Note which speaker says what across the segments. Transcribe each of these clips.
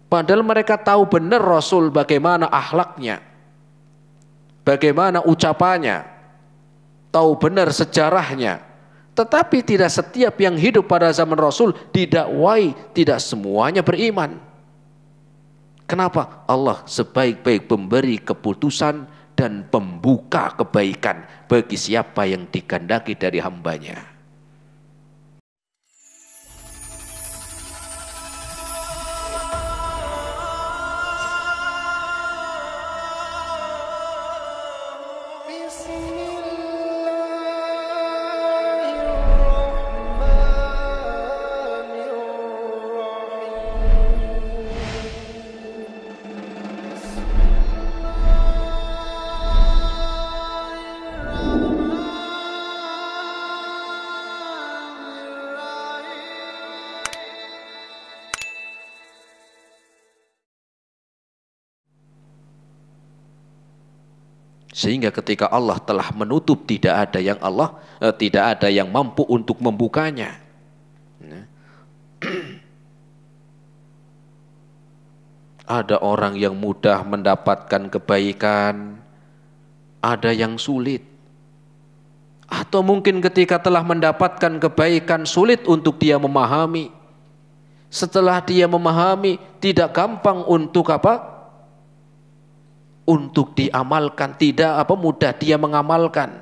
Speaker 1: Padahal mereka tahu benar Rasul bagaimana akhlaknya, bagaimana ucapannya, tahu benar sejarahnya. Tetapi tidak setiap yang hidup pada zaman Rasul didakwai, tidak semuanya beriman. Kenapa? Allah sebaik-baik pemberi keputusan dan pembuka kebaikan bagi siapa yang dikehendaki dari hambanya. Sehingga ketika Allah telah menutup, tidak ada yang mampu untuk membukanya. Ada orang yang mudah mendapatkan kebaikan, ada yang sulit. Atau mungkin ketika telah mendapatkan kebaikan sulit untuk dia memahami. Setelah dia memahami, tidak gampang untuk untuk diamalkan, tidak mudah dia mengamalkan,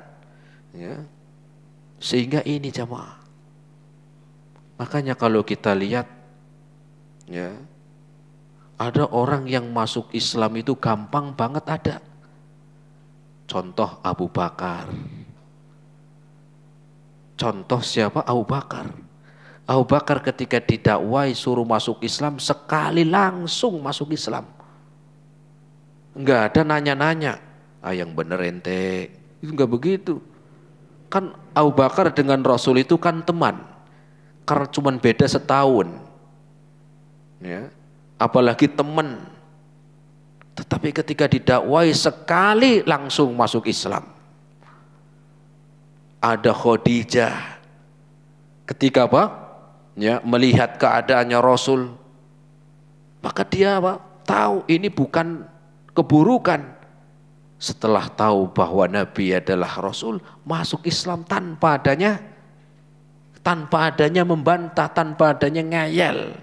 Speaker 1: ya. Sehingga ini jamaah, makanya kalau kita lihat, ya, ada orang yang masuk Islam itu gampang banget ada. Contoh Abu Bakar. Contoh siapa? Abu Bakar. Abu Bakar ketika didakwai suruh masuk Islam, sekali langsung masuk Islam. Enggak ada nanya-nanya, yang bener ente, itu enggak begitu. Kan Abu Bakar dengan Rasul itu kan teman, karena cuma beda setahun, ya, apalagi teman. Tetapi ketika didakwai sekali langsung masuk Islam. Ada Khadijah, ketika ya, melihat keadaannya Rasul, maka dia tahu ini bukan keburukan. Setelah tahu bahwa Nabi adalah Rasul, masuk Islam tanpa adanya membantah, tanpa adanya ngeyel.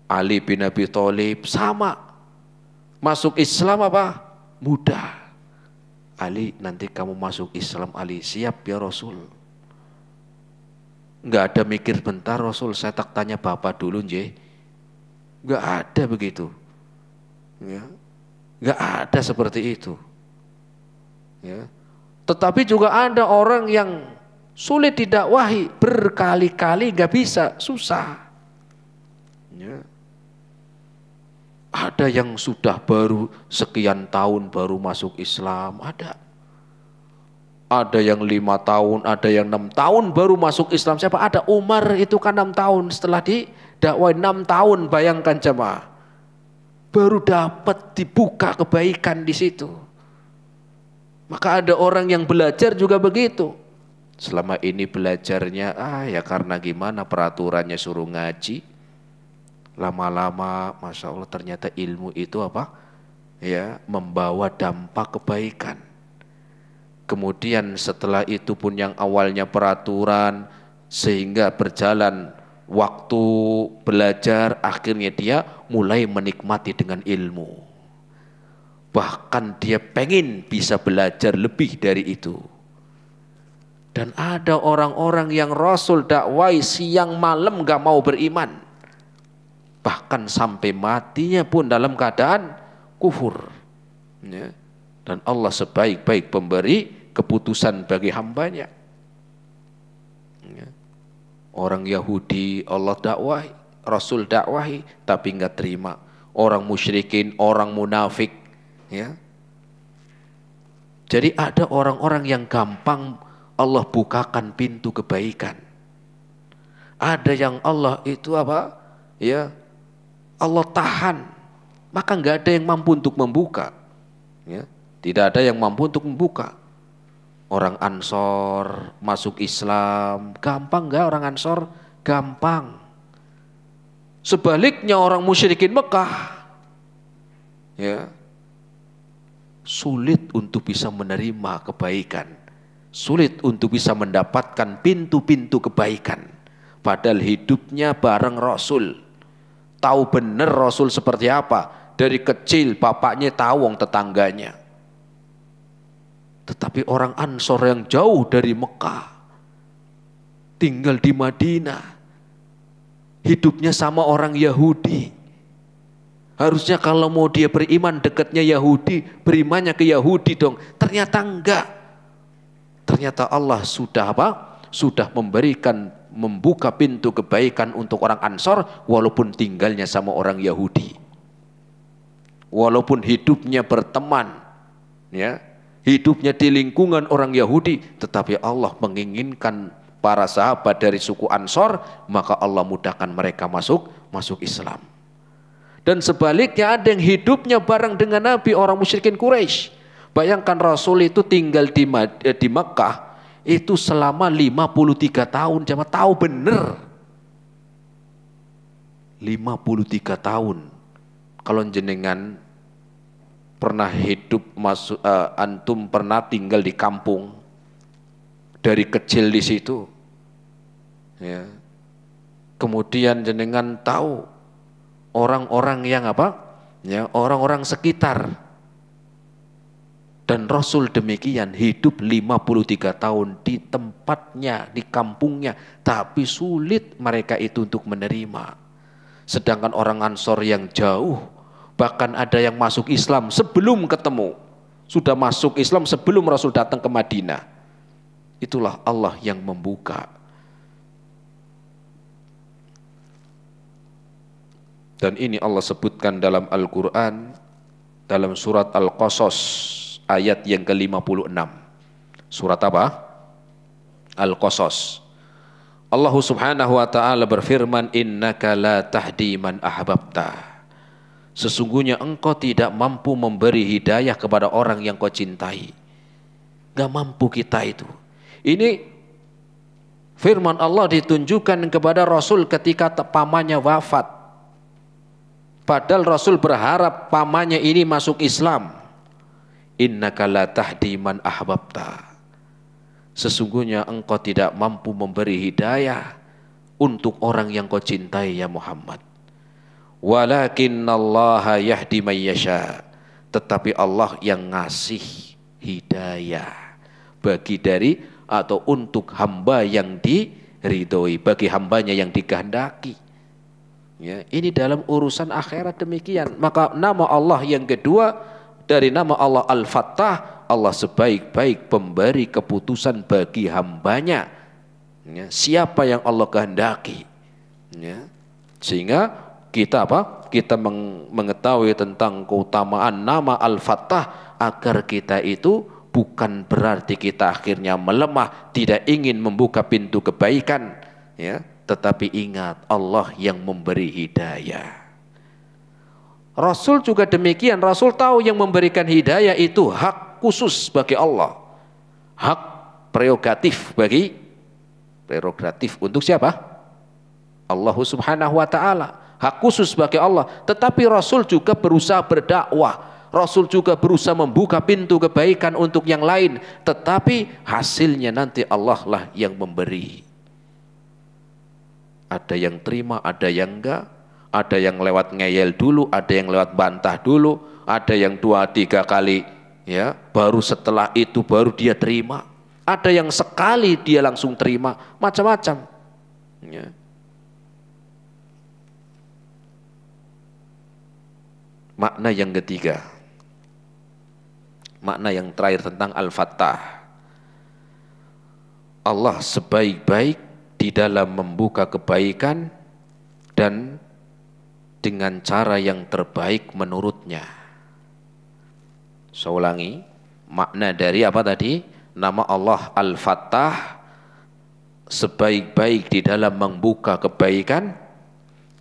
Speaker 1: Ali bin Abi Thalib sama, masuk Islam mudah. Ali, nanti kamu masuk Islam, Ali, siap ya Rasul. Enggak ada mikir bentar, Rasul saya tak tanya bapak dulu nje. Enggak ada begitu, ya. Enggak ada seperti itu, ya. Tetapi juga ada orang yang sulit didakwahi, berkali-kali enggak bisa, susah, ya. Ada yang sudah baru sekian tahun baru masuk Islam, ada. Ada yang 5 tahun, ada yang 6 tahun baru masuk Islam. Siapa? Ada Umar, itu kan 6 tahun setelah didakwai, 6 tahun, bayangkan jemaah. Baru dapat dibuka kebaikan di situ. Maka ada orang yang belajar juga begitu. Selama ini belajarnya ya karena gimana peraturannya suruh ngaji. Lama-lama Masya Allah ternyata ilmu itu ya, membawa dampak kebaikan. Kemudian setelah itu pun yang awalnya peraturan, sehingga berjalan waktu belajar, akhirnya dia mulai menikmati dengan ilmu. Bahkan dia pengen bisa belajar lebih dari itu. Dan ada orang-orang yang Rasul dakwai siang malam gak mau beriman. Bahkan sampai matinya pun dalam keadaan kufur, ya. Dan Allah sebaik-baik pemberi keputusan bagi hambanya, ya. Orang Yahudi Allah dakwahi, Rasul dakwahi, tapi enggak terima. Orang musyrikin, orang munafik, ya. Jadi ada orang-orang yang gampang Allah bukakan pintu kebaikan. Ada yang Allah itu ya, Allah tahan, maka enggak ada yang mampu untuk membuka, ya. Tidak ada yang mampu untuk membuka. Orang Ansor masuk Islam, gampang enggak orang Ansor? Gampang. Sebaliknya orang musyrikin Mekah, ya, sulit untuk bisa menerima kebaikan, sulit untuk bisa mendapatkan pintu-pintu kebaikan. Padahal hidupnya bareng Rasul, tahu benar Rasul seperti apa. Dari kecil bapaknya tahu wong tetangganya. Tetapi orang Ansor yang jauh dari Mekah, tinggal di Madinah, hidupnya sama orang Yahudi. Harusnya kalau mau dia beriman dekatnya Yahudi, berimannya ke Yahudi dong. Ternyata enggak. Ternyata Allah sudah apa? Sudah membuka pintu kebaikan untuk orang Ansor walaupun tinggalnya sama orang Yahudi. Walaupun hidupnya berteman, ya, hidupnya di lingkungan orang Yahudi, tetapi Allah menginginkan para sahabat dari suku Ansor, maka Allah mudahkan mereka masuk Islam. Dan sebaliknya ada yang hidupnya bareng dengan Nabi, orang musyrikin Quraisy. Bayangkan Rasul itu tinggal di Mekah itu selama 53 tahun, jamaah tahu bener. 53 tahun. Kalau jenengan pernah hidup antum pernah tinggal di kampung dari kecil di situ, ya. Kemudian jenengan tahu orang-orang yang apa, ya, orang-orang sekitar. Dan Rasul demikian hidup 53 tahun di tempatnya, di kampungnya, tapi sulit mereka itu untuk menerima. Sedangkan orang Ansor yang jauh, bahkan ada yang masuk Islam sebelum ketemu, sudah masuk Islam sebelum Rasul datang ke Madinah. Itulah Allah yang membuka. Dan ini Allah sebutkan dalam Al-Quran, dalam surat Al-Qasas ayat yang ke-56. Surat apa? Al-Qasas. Allah subhanahu wa ta'ala berfirman, innaka la tahdi man ahbabta. Sesungguhnya engkau tidak mampu memberi hidayah kepada orang yang kau cintai. Gak mampu kita itu. Ini firman Allah ditunjukkan kepada Rasul ketika pamannya wafat. Padahal Rasul berharap pamannya ini masuk Islam. Innaka la tahdi man ahbabta. Sesungguhnya engkau tidak mampu memberi hidayah untuk orang yang kau cintai ya Muhammad. Walakinnallaha yahdi man yasha. Tetapi Allah yang ngasih hidayah bagi dari atau untuk hamba yang diridhoi, bagi hambanya yang dikehendaki. Ya, ini dalam urusan akhirat demikian. Maka nama Allah yang kedua dari nama Allah Al-Fattah, Allah sebaik-baik pemberi keputusan bagi hambanya, ya, siapa yang Allah kehendaki, ya. Sehingga kita apa? Kita mengetahui tentang keutamaan nama Al-Fattah agar kita itu bukan berarti kita akhirnya melemah, tidak ingin membuka pintu kebaikan, ya, tetapi ingat Allah yang memberi hidayah. Rasul juga demikian. Rasul tahu yang memberikan hidayah itu hak khusus bagi Allah, hak prerogatif untuk siapa? Allah subhanahu wa ta'ala, hak khusus bagi Allah. Tetapi Rasul juga berusaha berdakwah, Rasul juga berusaha membuka pintu kebaikan untuk yang lain, tetapi hasilnya nanti Allah lah yang memberi. Ada yang terima, ada yang enggak. Ada yang lewat ngeyel dulu, ada yang lewat bantah dulu, ada yang 2-3 kali, ya, baru setelah itu baru dia terima. Ada yang sekali dia langsung terima, macam-macam. Ya. Makna yang ketiga, makna yang terakhir tentang Al-Fattah. Allah sebaik-baik di dalam membuka kebaikan dan dengan cara yang terbaik menurutnya. Saya ulangi, makna dari apa tadi? Nama Allah Al-Fattah, sebaik-baik di dalam membuka kebaikan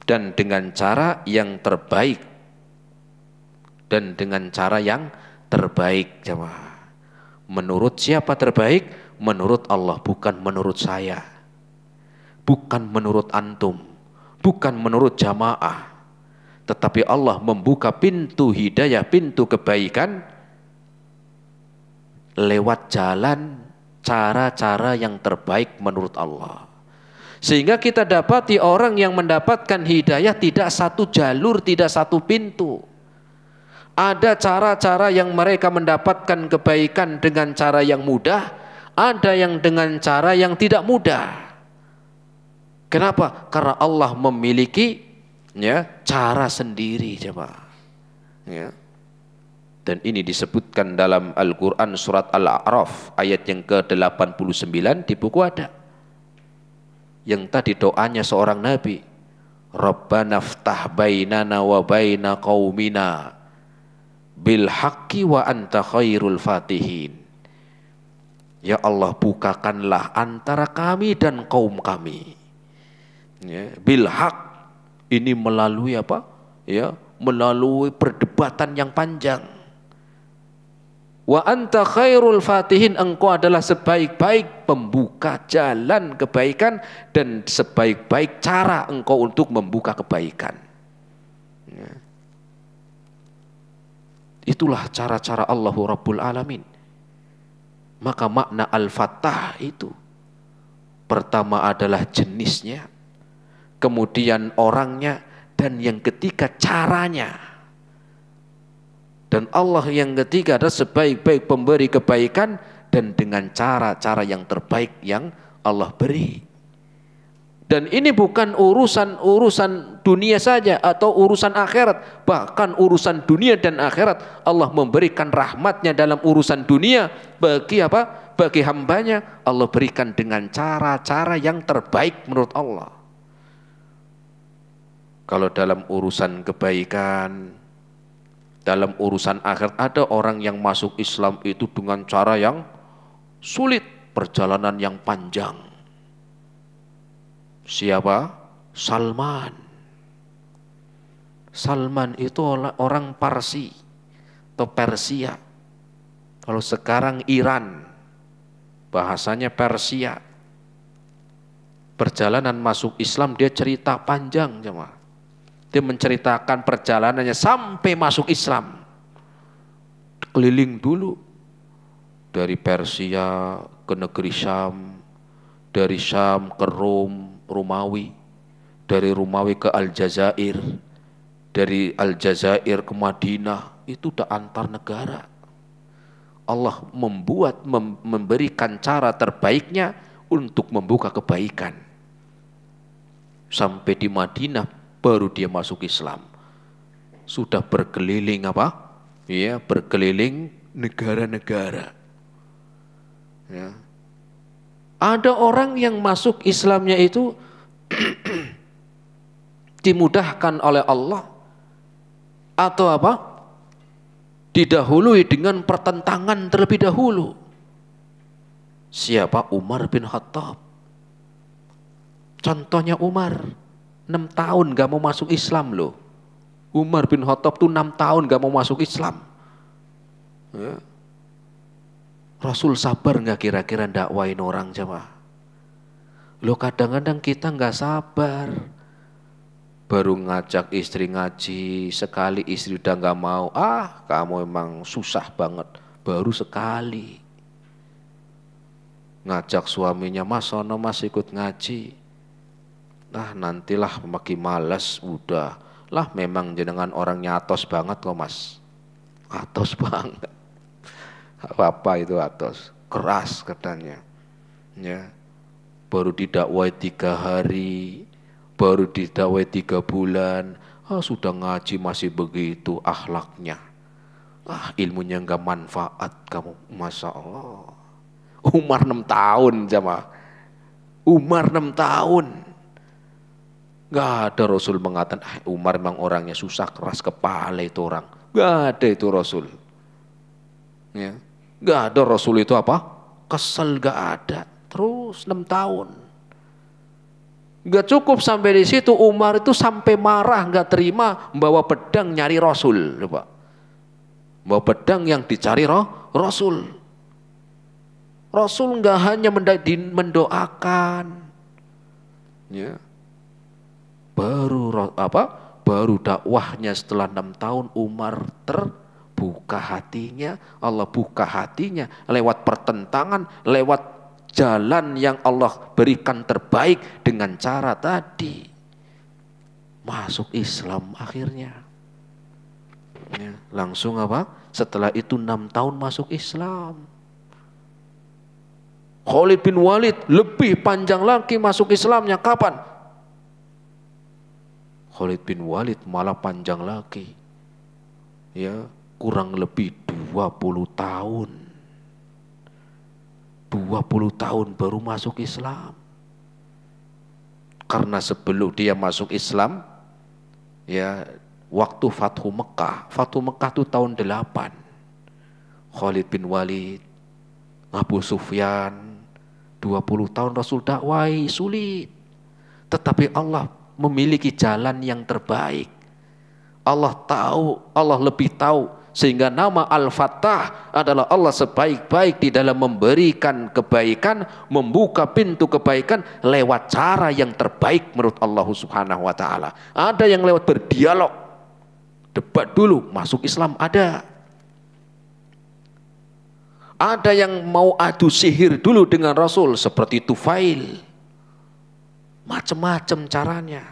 Speaker 1: dan dengan cara yang terbaik. Dan dengan cara yang terbaik, jemaah. Menurut siapa terbaik? Menurut Allah, bukan menurut saya. Bukan menurut antum. bukan menurut jamaah, tetapi Allah membuka pintu hidayah, pintu kebaikan lewat jalan cara-cara yang terbaik menurut Allah. Sehingga kita dapati orang yang mendapatkan hidayah tidak satu jalur, tidak satu pintu. Ada cara-cara yang mereka mendapatkan kebaikan dengan cara yang mudah, ada yang dengan cara yang tidak mudah. Kenapa? Karena Allah memiliki cara sendiri, coba. Ya. Dan ini disebutkan dalam Al-Quran surat Al-A'raf ayat yang ke-89 di buku ada. Yang tadi doanya seorang nabi, Rabbana ftah bainana wa baina qaumina bil haqqi wa anta khairul fatihin. Ya Allah, bukakanlah antara kami dan kaum kami. Ya, bil haq, ini melalui apa? Ya, melalui perdebatan yang panjang. Wa anta khairul fatihin, engkau adalah sebaik-baik pembuka jalan kebaikan dan sebaik-baik cara engkau untuk membuka kebaikan. Ya. Itulah cara-cara Allahu Rabbul Alamin. Maka makna Al-Fattah itu pertama adalah jenisnya, kemudian orangnya, dan yang ketiga caranya. Dan Allah yang ketiga adalah sebaik-baik pemberi kebaikan dan dengan cara-cara yang terbaik yang Allah beri. Dan ini bukan urusan dunia saja atau urusan akhirat. Bahkan urusan dunia dan akhirat Allah memberikan rahmatnya dalam urusan dunia bagi apa? Bagi hambanya Allah berikan dengan cara-cara yang terbaik menurut Allah. Kalau dalam urusan kebaikan, dalam urusan akhir ada orang yang masuk Islam itu dengan cara yang sulit, perjalanan yang panjang. Siapa? Salman. Salman itu orang Parsi atau Persia. Kalau sekarang Iran, bahasanya Persia. Perjalanan masuk Islam dia cerita panjang, jemaah. Dia menceritakan perjalanannya sampai masuk Islam. Keliling dulu. Dari Persia ke negeri Syam. Dari Syam ke Romawi. Dari Romawi ke Aljazair. Dari Aljazair ke Madinah. Itu udah antar negara. Allah memberikan cara terbaiknya untuk membuka kebaikan. Sampai di Madinah baru dia masuk Islam. Sudah berkeliling apa? Ya, berkeliling negara-negara. Ya. Ada orang yang masuk Islamnya itu dimudahkan oleh Allah atau apa? Didahului dengan pertentangan terlebih dahulu. Siapa? Umar bin Khattab. Contohnya Umar 6 tahun gak mau masuk Islam loh. Umar bin Khattab tuh 6 tahun gak mau masuk Islam. Ya. Rasul sabar gak kira-kira dakwain orang, jemaah? Loh kadang-kadang kita gak sabar. Baru ngajak istri ngaji, sekali istri udah gak mau. Ah, kamu emang susah banget. Baru sekali. Ngajak suaminya, mas sono mas ikut ngaji. Nah nantilah makin malas, udah lah memang jenengan orangnya atos banget kok mas. Atos banget. Apa itu atos? Keras katanya. Ya. Baru didakwai 3 hari, baru didakwai 3 bulan, sudah ngaji masih begitu akhlaknya. Ilmunya enggak manfaat kamu, masya Allah. Umar 6 tahun jamaah. Umar 6 tahun. Gak ada Rasul mengatakan Umar memang orangnya susah, keras kepala itu orang. Gak ada itu Rasul. Ya. Gak ada Rasul itu apa? Kesel, gak ada. Terus 6 tahun. Gak cukup sampai di situ, Umar itu sampai marah, gak terima, membawa pedang nyari Rasul. Coba. Membawa pedang yang dicari Rasul. Rasul gak hanya mendoakan. Ya. Baru dakwahnya setelah 6 tahun Umar terbuka hatinya, Allah buka hatinya lewat pertentangan, lewat jalan yang Allah berikan terbaik dengan cara tadi. Masuk Islam akhirnya. Ya, langsung setelah itu 6 tahun masuk Islam. Khalid bin Walid lebih panjang lagi masuk Islamnya. Kapan? Khalid bin Walid malah panjang lagi. Ya, kurang lebih 20 tahun. 20 tahun baru masuk Islam. Karena sebelum dia masuk Islam, ya, waktu Fathu Mekah itu tahun 8. Khalid bin Walid, Abu Sufyan, 20 tahun Rasul dakwai sulit. Tetapi Allah memiliki jalan yang terbaik. Allah tahu, Allah lebih tahu, sehingga nama Al-Fattah adalah Allah sebaik-baik di dalam memberikan kebaikan, membuka pintu kebaikan lewat cara yang terbaik menurut Allah Subhanahu wa taala. Ada yang lewat berdialog, debat dulu, masuk Islam ada. Ada yang mau adu sihir dulu dengan Rasul seperti Tufail. Macam-macam caranya.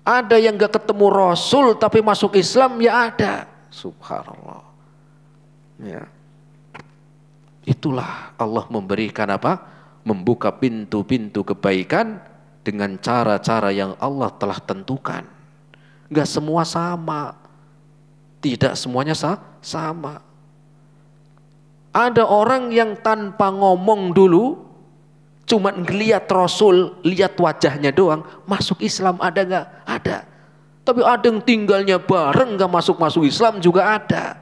Speaker 1: Ada yang gak ketemu Rasul tapi masuk Islam, ya ada. Subhanallah. Ya. Itulah Allah memberikan membuka pintu-pintu kebaikan dengan cara-cara yang Allah telah tentukan. Gak semua sama. Tidak semuanya sama. Ada orang yang tanpa ngomong dulu, cuma ngeliat Rasul, lihat wajahnya doang, masuk Islam ada nggak? Ada. Tapi ada yang tinggalnya bareng nggak masuk Islam juga ada.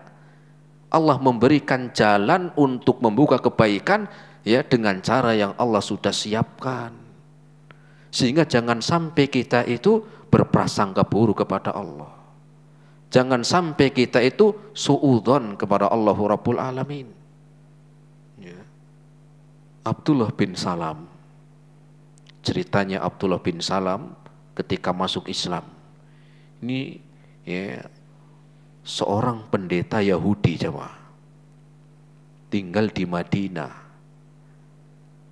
Speaker 1: Allah memberikan jalan untuk membuka kebaikan ya dengan cara yang Allah sudah siapkan. Sehingga jangan sampai kita itu berprasangka buruk kepada Allah. Jangan sampai kita itu suudzon kepada Allah Rabbul Alamin. Abdullah bin Salam, ceritanya Abdullah bin Salam ketika masuk Islam. Ini ya, seorang pendeta Yahudi jemaah, tinggal di Madinah.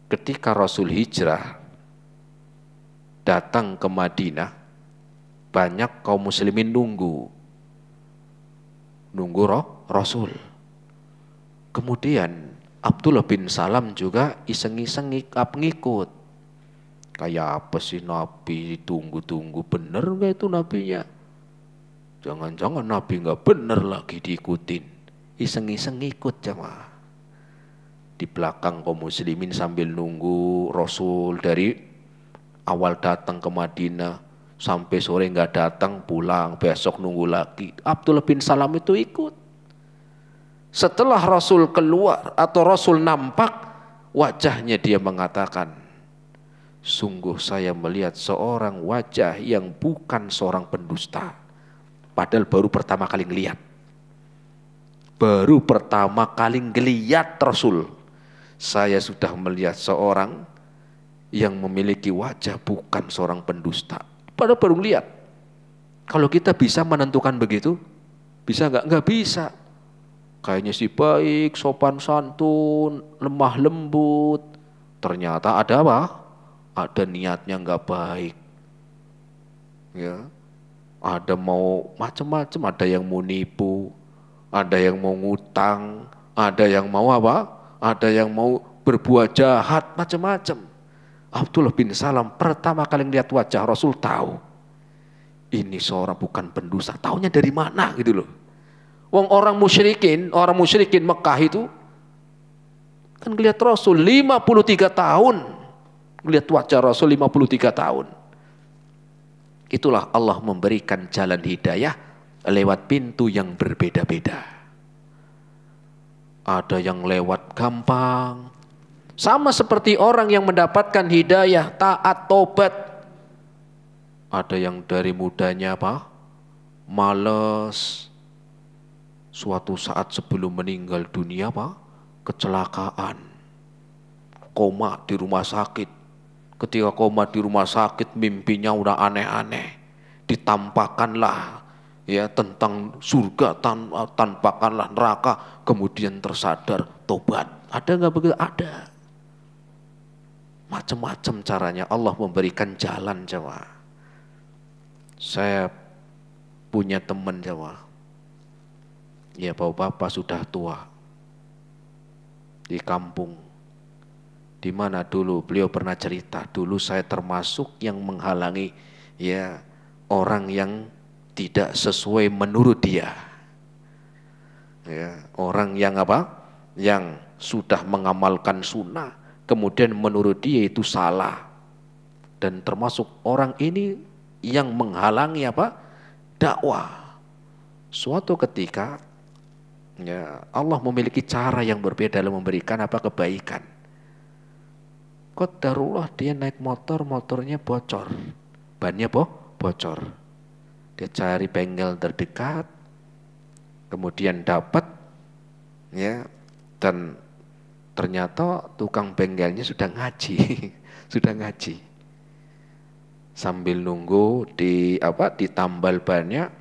Speaker 1: Ketika Rasul hijrah datang ke Madinah, banyak kaum muslimin nunggu Rasul. Kemudian Abdullah bin Salam juga iseng-iseng ngikut. Kayak apa sih Nabi, tunggu-tunggu, bener gak itu nabinya? Jangan-jangan Nabi gak bener lagi diikutin. Iseng-iseng ngikut jemaah. Di belakang kaum muslimin sambil nunggu Rasul dari awal datang ke Madinah sampai sore gak datang, pulang, besok nunggu lagi. Abdullah bin Salam itu ikut. Setelah Rasul keluar atau Rasul nampak, wajahnya dia mengatakan, sungguh saya melihat seorang wajah yang bukan seorang pendusta. Padahal baru pertama kali ngelihat. Baru pertama kali ngelihat Rasul. Saya sudah melihat seorang yang memiliki wajah bukan seorang pendusta. Padahal baru ngelihat. Kalau kita bisa menentukan begitu, bisa nggak? Nggak bisa. Kayaknya sih baik, sopan santun, lemah lembut. Ternyata ada ada niatnya nggak baik. Ya, ada mau macam-macam, ada yang mau nipu, ada yang mau ngutang, ada yang mau ada yang mau berbuat jahat, macam-macam. Abdullah bin Salam pertama kali lihat wajah Rasul tahu ini seorang bukan pendusta. Taunya dari mana gitu loh. Wong orang musyrikin Mekah itu kan ngelihat Rasul 53 tahun. Ngelihat wajah Rasul 53 tahun. Itulah Allah memberikan jalan hidayah lewat pintu yang berbeda-beda. Ada yang lewat gampang. Sama seperti orang yang mendapatkan hidayah, taat, tobat. Ada yang dari mudanya males. Suatu saat sebelum meninggal dunia kecelakaan, koma di rumah sakit, ketika koma di rumah sakit mimpinya udah aneh-aneh. Ditampakkanlah ya tentang surga, tampakkanlah neraka, kemudian tersadar tobat. Ada nggak begitu? Ada. Macam-macam caranya Allah memberikan jalan Jawa. Saya punya teman Jawa. Ya bapak-bapak sudah tua di kampung, di mana dulu beliau pernah cerita, dulu saya termasuk yang menghalangi ya orang yang tidak sesuai menurut dia, ya, orang yang apa, yang sudah mengamalkan sunnah, kemudian menurut dia itu salah, dan termasuk orang ini yang menghalangi apa, dakwah. Suatu ketika ya, Allah memiliki cara yang berbeda dalam memberikan apa, kebaikan. Qadarullah dia naik motor, motornya bocor, bannya bocor. Dia cari bengkel terdekat, kemudian dapat, ya, dan ternyata tukang bengkelnya sudah ngaji, sudah ngaji. Sambil nunggu di apa, ditambal bannya.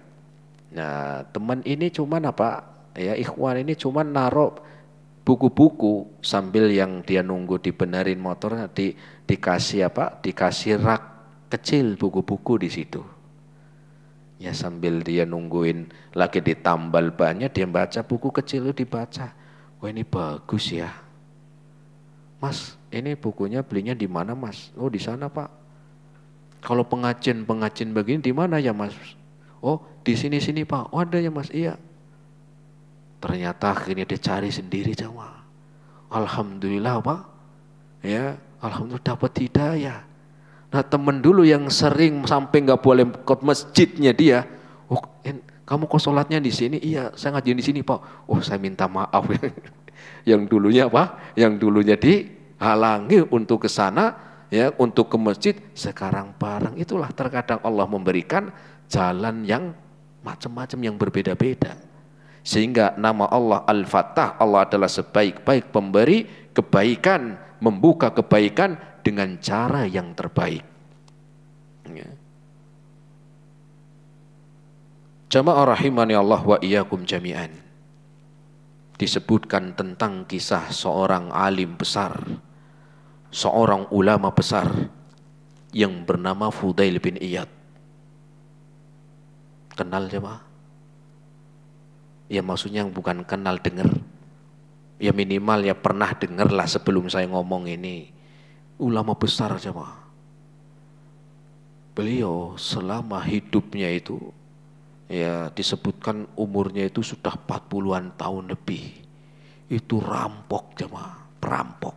Speaker 1: Nah, teman ini cuman apa? Ya, ikhwan ini cuma naruh buku-buku sambil yang dia nunggu dibenerin motornya, dikasih apa? Dikasih rak kecil buku-buku di situ. Ya sambil dia nungguin lagi ditambal bannya, dia baca buku kecil itu dibaca. Wah ini bagus ya. Mas, ini bukunya belinya di mana Mas? Oh di sana Pak. Kalau pengajian begini di mana ya Mas? Oh di sini Pak. Oh ada ya Mas. Iya. Ternyata akhirnya dia cari sendiri Jawa. Alhamdulillah Pak. Ya, alhamdulillah dapat hidayah. Nah teman dulu yang sering sampai nggak boleh ke masjidnya dia. Oh, kamu kok sholatnya di sini? Iya, saya ngajiin di sini Pak. Oh, saya minta maaf. Yang dulunya apa? Yang dulunya dihalangi untuk ke sana, ya, untuk ke masjid. Sekarang bareng. Itulah terkadang Allah memberikan jalan yang macam-macam yang berbeda-beda. Sehingga nama Allah Al-Fattah, Allah adalah sebaik-baik pemberi kebaikan, membuka kebaikan dengan cara yang terbaik. Ya. Jamaah rahimani Allah wa iyyakum jami'an. Disebutkan tentang kisah seorang alim besar, seorang ulama besar yang bernama Fudail bin Iyad. Kenal jemaah? Ya maksudnya bukan kenal, dengar. Ya minimal ya pernah dengar lah sebelum saya ngomong ini. Ulama besar jemaah. Beliau selama hidupnya itu ya disebutkan umurnya itu sudah 40-an tahun lebih. Itu rampok jemaah, perampok.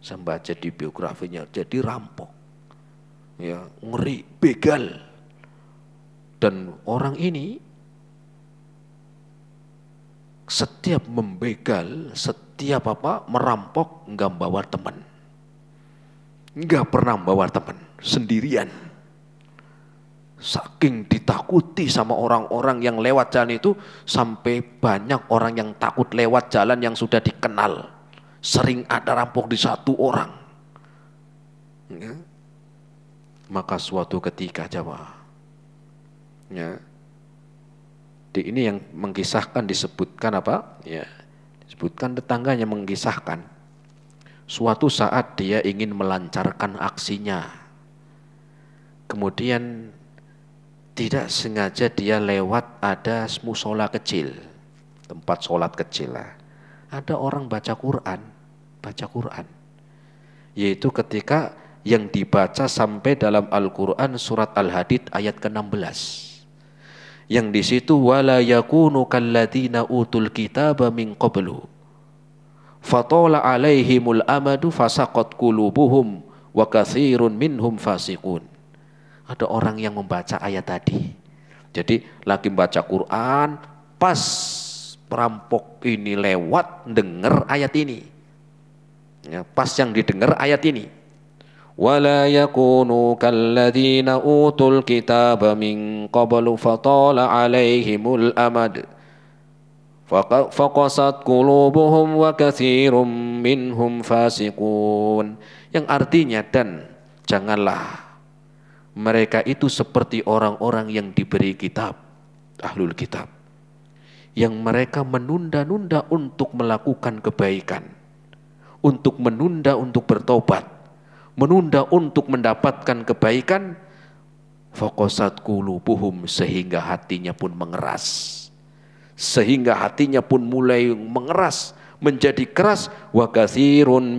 Speaker 1: Saya baca di biografinya, jadi rampok. Ya, ngeri, begal. Dan orang ini setiap membegal, setiap apa merampok enggak bawa teman, enggak pernah bawa teman, sendirian. Saking ditakuti sama orang-orang yang lewat jalan itu, sampai banyak orang yang takut lewat jalan yang sudah dikenal. Sering ada rampok di satu orang. Ya. Maka suatu ketika Jawa, ya. Ini yang mengisahkan disebutkan apa? Ya, disebutkan tetangganya mengisahkan. Suatu saat dia ingin melancarkan aksinya. Kemudian tidak sengaja dia lewat ada musola kecil, tempat sholat kecil lah. Ada orang baca Quran. Yaitu ketika yang dibaca sampai dalam Al-Quran surat Al-Hadid ayat ke-16. Yang di situ wala yakunu kalladzina utul kitaba min qablu fatala alaihimul amadu fasaqat qulubuhum wa katsirun minhum fasiqun. Ada orang yang membaca ayat tadi. Jadi lagi baca Quran, pas perampok ini lewat dengar ayat ini. Ya, pas yang didengar ayat ini. وَلَا يَكُونُوا كَالَّذِينَ أُوتُوا الْكِتَابَ مِنْ قَبْلُ فَطَالَ عَلَيْهِمُ الْأَمَدُ فَقَسَتْ قُلُوبُهُمْ وَكَثِيرٌ مِّنْهُمْ فَاسِقُونَ. Yang artinya, dan janganlah mereka itu seperti orang-orang yang diberi kitab, ahlul kitab, yang mereka menunda-nunda untuk melakukan kebaikan, untuk menunda untuk bertobat, menunda untuk mendapatkan kebaikan, faqasat qulubuhum, sehingga hatinya pun mengeras, sehingga hatinya pun mulai mengeras, menjadi keras. Wa katsirun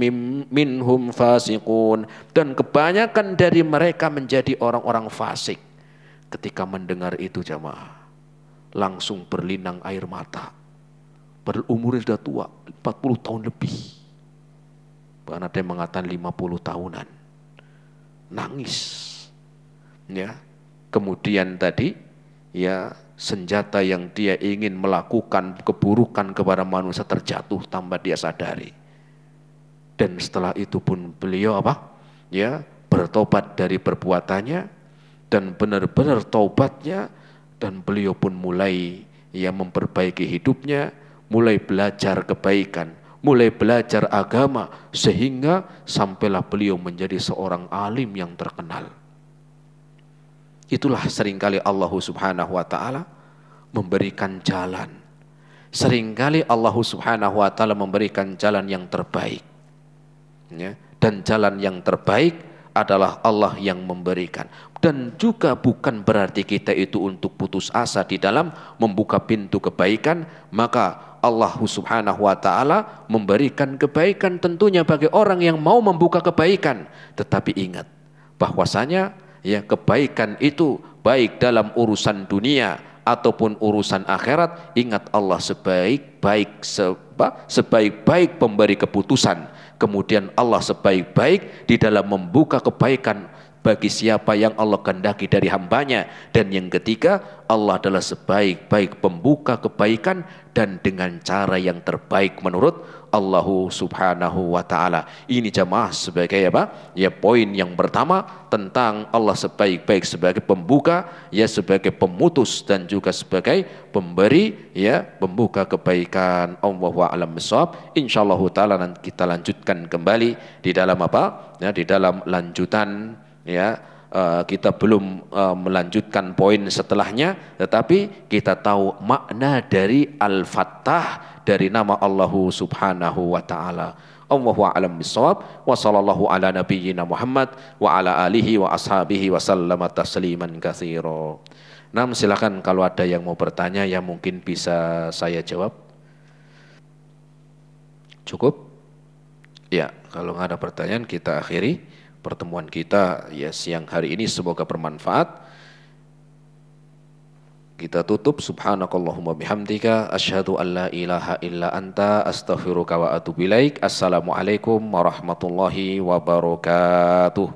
Speaker 1: minhum fasiqun, dan kebanyakan dari mereka menjadi orang-orang fasik. Ketika mendengar itu jamaah, langsung berlinang air mata. Berumurnya sudah tua, 40 tahun lebih. Bahkan ada yang mengatakan 50 tahunan. Nangis. Ya. Kemudian tadi ya, senjata yang dia ingin melakukan keburukan kepada manusia terjatuh tanpa dia sadari. Dan setelah itu pun beliau ya, bertobat dari perbuatannya, dan benar-benar taubatnya, dan beliau pun mulai ya memperbaiki hidupnya, mulai belajar kebaikan, mulai belajar agama, sehingga sampailah beliau menjadi seorang alim yang terkenal. Itulah seringkali Allah Subhanahu wa ta'ala memberikan jalan. Seringkali Allah Subhanahu wa ta'ala memberikan jalan yang terbaik. Ya, dan jalan yang terbaik adalah Allah yang memberikan. Dan juga bukan berarti kita itu untuk putus asa di dalam membuka pintu kebaikan. Maka Allah Subhanahu wa ta'ala memberikan kebaikan tentunya bagi orang yang mau membuka kebaikan. Tetapi ingat bahwasanya ya, kebaikan itu baik dalam urusan dunia ataupun urusan akhirat, ingat Allah sebaik-baik pemberi keputusan. Kemudian Allah sebaik-baik di dalam membuka kebaikan bagi siapa yang Allah kehendaki dari hambanya. Dan yang ketiga, Allah adalah sebaik-baik pembuka kebaikan dan dengan cara yang terbaik menurut Allah Subhanahu wa ta'ala. Ini jamaah sebagai ya, poin yang pertama tentang Allah sebaik-baik sebagai pembuka, ya, sebagai pemutus dan juga sebagai pemberi, ya, pembuka kebaikan. Allahu a'lam bishawab. Insyaallah taala nanti kita lanjutkan kembali di dalam ya, di dalam lanjutan, ya. Kita belum melanjutkan poin setelahnya, tetapi kita tahu makna dari Al-Fattah, dari nama Allah Subhanahu wa ta'ala. Allahu a'lam bishawab. Wa sallallahu ala nabiyyina Muhammad wa ala alihi wa ashabihi wa sallama tasliman katsira. Nah, silakan kalau ada yang mau bertanya yang mungkin bisa saya jawab. Cukup? Ya, kalau nggak ada pertanyaan kita akhiri pertemuan kita ya siang hari ini, semoga bermanfaat. Kita tutup, subhanakallahumma bihamdika asyhadu an la ilaha illa anta astaghfiruka wa atubu ilaik. Assalamualaikum warahmatullahi wabarakatuh.